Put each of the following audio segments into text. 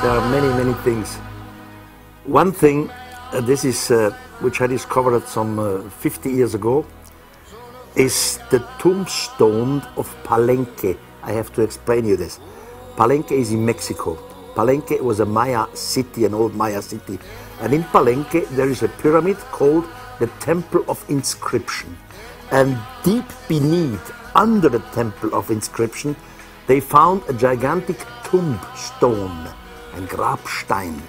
There are many, many things. One thing, this is which I discovered some 50 years ago, is the tombstone of Palenque. I have to explain you this. Palenque is in Mexico. Palenque was a Maya city, an old Maya city. And in Palenque there is a pyramid called the Temple of Inscription. And deep beneath, under the Temple of Inscription, they found a gigantic tombstone, ein Grabstein.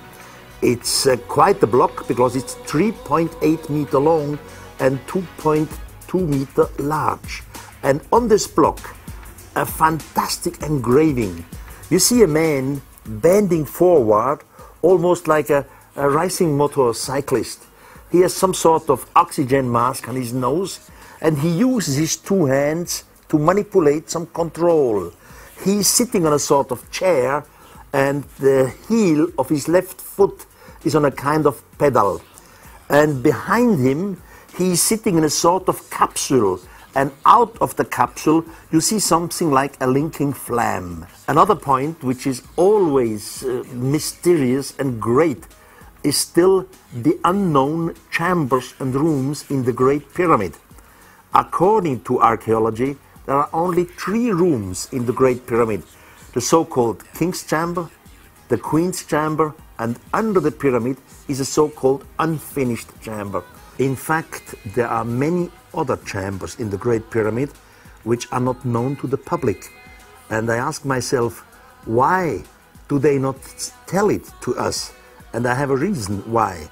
It's quite a block because it's 3.8 meter long and 2.2 meter large. And on this block, a fantastic engraving. You see a man bending forward, almost like a racing motorcyclist. He has some sort of oxygen mask on his nose, and he uses his two hands to manipulate some control. He's sitting on a sort of chair, and the heel of his left foot is on a kind of pedal. And behind him, he's sitting in a sort of capsule. And out of the capsule, you see something like a linking flame. Another point, which is always mysterious and great, is still the unknown chambers and rooms in the Great Pyramid. According to archaeology, there are only 3 rooms in the Great Pyramid. The so-called King's Chamber, the Queen's Chamber, and under the pyramid is a so-called unfinished chamber. In fact, there are many other chambers in the Great Pyramid which are not known to the public. And I ask myself, why do they not tell it to us? And I have a reason why.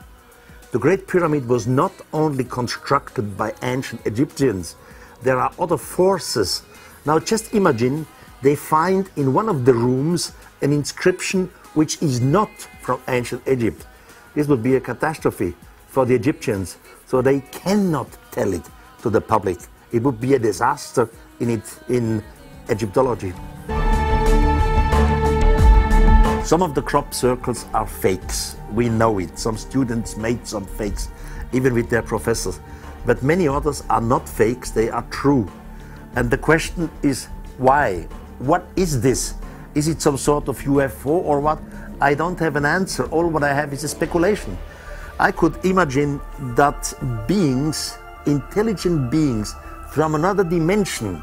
The Great Pyramid was not only constructed by ancient Egyptians, there are other forces. Now just imagine they find in one of the rooms an inscription which is not from ancient Egypt. This would be a catastrophe for the Egyptians, so they cannot tell it to the public. It would be a disaster in Egyptology. Some of the crop circles are fakes. We know it. Some students made some fakes, even with their professors. But many others are not fakes, they are true. And the question is, why? What is this? Is it some sort of UFO or what? I don't have an answer. All what I have is a speculation. I could imagine that beings, intelligent beings from another dimension,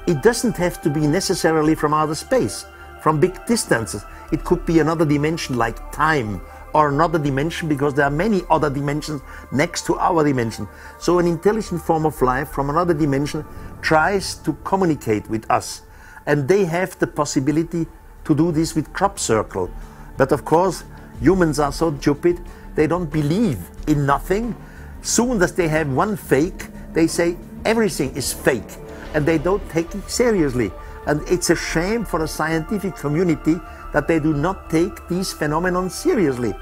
it doesn't have to be necessarily from outer space, from big distances. It could be another dimension like time, or another dimension because there are many other dimensions next to our dimension. So an intelligent form of life from another dimension tries to communicate with us. And they have the possibility to do this with crop circle. But of course, humans are so stupid, they don't believe in nothing. Soon as they have one fake, they say everything is fake. And they don't take it seriously. And it's a shame for the scientific community that they do not take these phenomena seriously.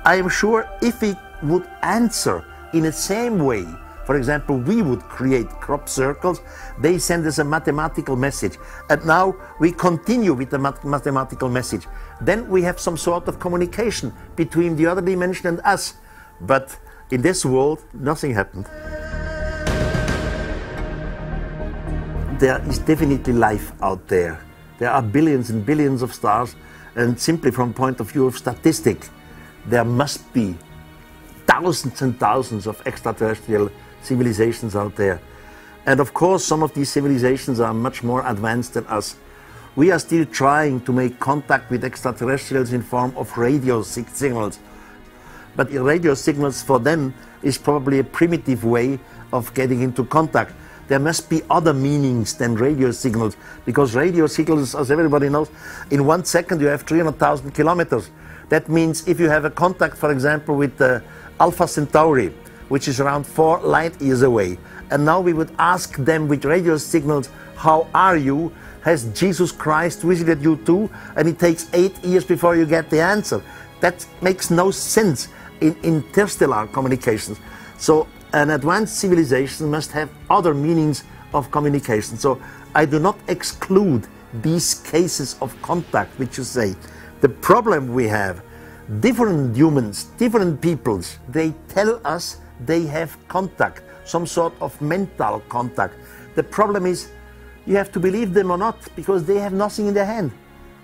I am sure if we would answer in the same way, for example, we would create crop circles, they send us a mathematical message. And now we continue with the mathematical message. Then we have some sort of communication between the other dimension and us. But in this world, nothing happened. There is definitely life out there. There are billions and billions of stars, and simply from point of view of statistics, there must be thousands and thousands of extraterrestrial civilizations out there. And of course, some of these civilizations are much more advanced than us. We are still trying to make contact with extraterrestrials in form of radio signals. But radio signals for them is probably a primitive way of getting into contact. There must be other meanings than radio signals, because radio signals, as everybody knows, in 1 second you have 300,000 kilometers. That means if you have a contact, for example, with Alpha Centauri, which is around 4 light years away, and now we would ask them with radio signals, how are you? Has Jesus Christ visited you too? And it takes 8 years before you get the answer. That makes no sense in interstellar communications. So an advanced civilization must have other meanings of communication. So I do not exclude these cases of contact, which you say. The problem we have, different humans, different peoples, they tell us they have contact, some sort of mental contact. The problem is, you have to believe them or not, because they have nothing in their hand.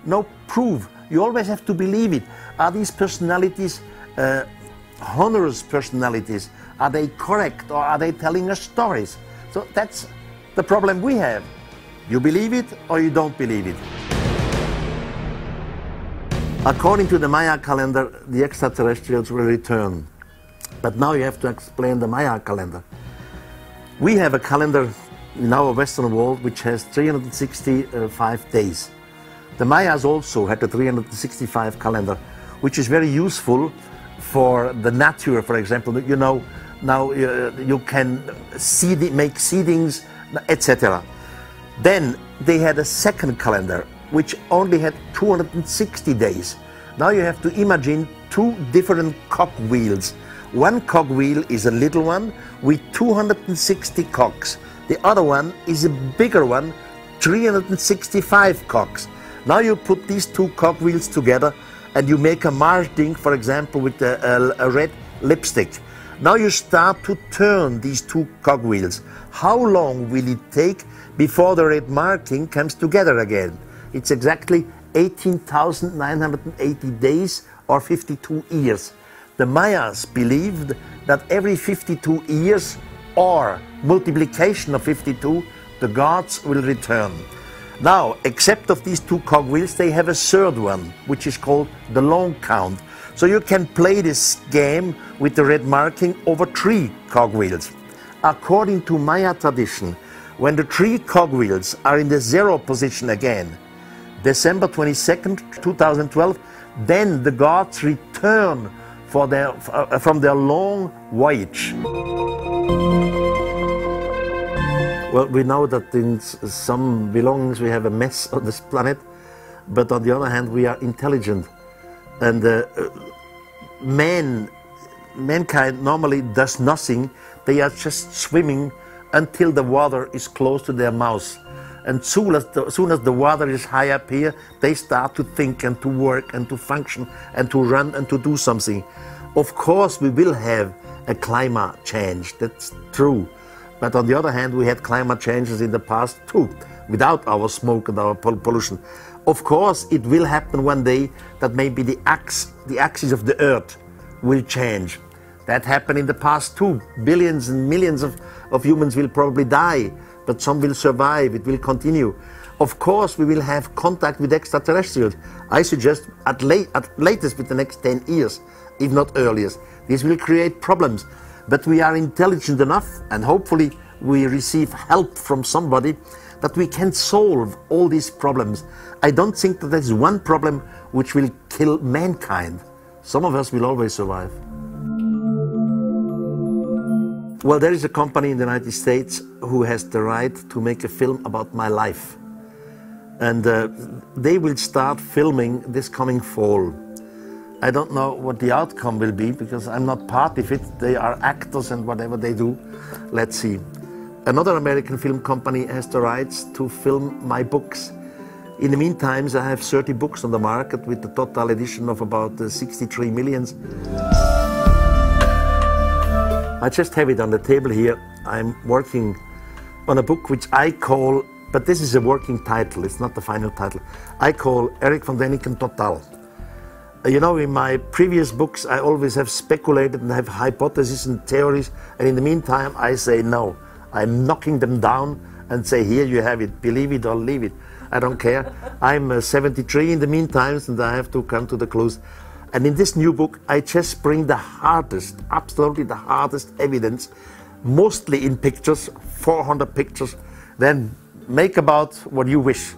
No proof. You always have to believe it. Are these personalities honest personalities? Are they correct, or are they telling us stories? So that's the problem we have. You believe it or you don't believe it. According to the Maya calendar, the extraterrestrials will return. But now you have to explain the Maya calendar. We have a calendar in our Western world which has 365 days. The Mayas also had a 365 calendar, which is very useful for the nature, for example. You know, now you can make seedings, etc. Then they had a second calendar which only had 260 days. Now you have to imagine two different cogwheels. One cogwheel is a little one with 260 cogs. The other one is a bigger one, 365 cogs. Now you put these two cogwheels together and you make a marking, for example, with a red lipstick. Now you start to turn these two cogwheels. How long will it take before the red marking comes together again? It's exactly 18,980 days or 52 years. The Mayas believed that every 52 years or multiplication of 52, the gods will return. Now, except of these two cogwheels, they have a third one, which is called the long count. So you can play this game with the red marking over 3 cogwheels. According to Maya tradition, when the 3 cogwheels are in the 0 position again, December 22nd, 2012, then the gods return from their long voyage. Well, we know that in some belongings we have a mess on this planet, but on the other hand we are intelligent. And mankind normally does nothing. They are just swimming until the water is close to their mouth. And soon as the water is high up here, they start to think and to work and to function and to run and to do something. Of course we will have a climate change, that's true. But on the other hand, we had climate changes in the past too, without our smoke and our pollution. Of course, it will happen one day that maybe the axis of the Earth will change. That happened in the past too. Billions and millions of humans will probably die, but some will survive, it will continue. Of course, we will have contact with extraterrestrials. I suggest at latest with the next 10 years, if not earliest. This will create problems. But we are intelligent enough, and hopefully we receive help from somebody, that we can solve all these problems. I don't think that there's one problem which will kill mankind. Some of us will always survive. Well, there is a company in the United States who has the right to make a film about my life. And they will start filming this coming fall. I don't know what the outcome will be because I'm not part of it. They are actors and whatever they do, let's see. Another American film company has the rights to film my books. In the meantime, I have 30 books on the market with a total edition of about 63 million. I just have it on the table here. I'm working on a book which I call, but this is a working title, it's not the final title. I call Erich von Däniken Total. You know, in my previous books, I always have speculated and have hypotheses and theories, and in the meantime, I say no. I'm knocking them down and say, here you have it, believe it or leave it. I don't care. I'm 73 in the meantime, and I have to come to the close. And in this new book, I just bring the hardest, absolutely the hardest evidence, mostly in pictures, 400 pictures. Then make about what you wish.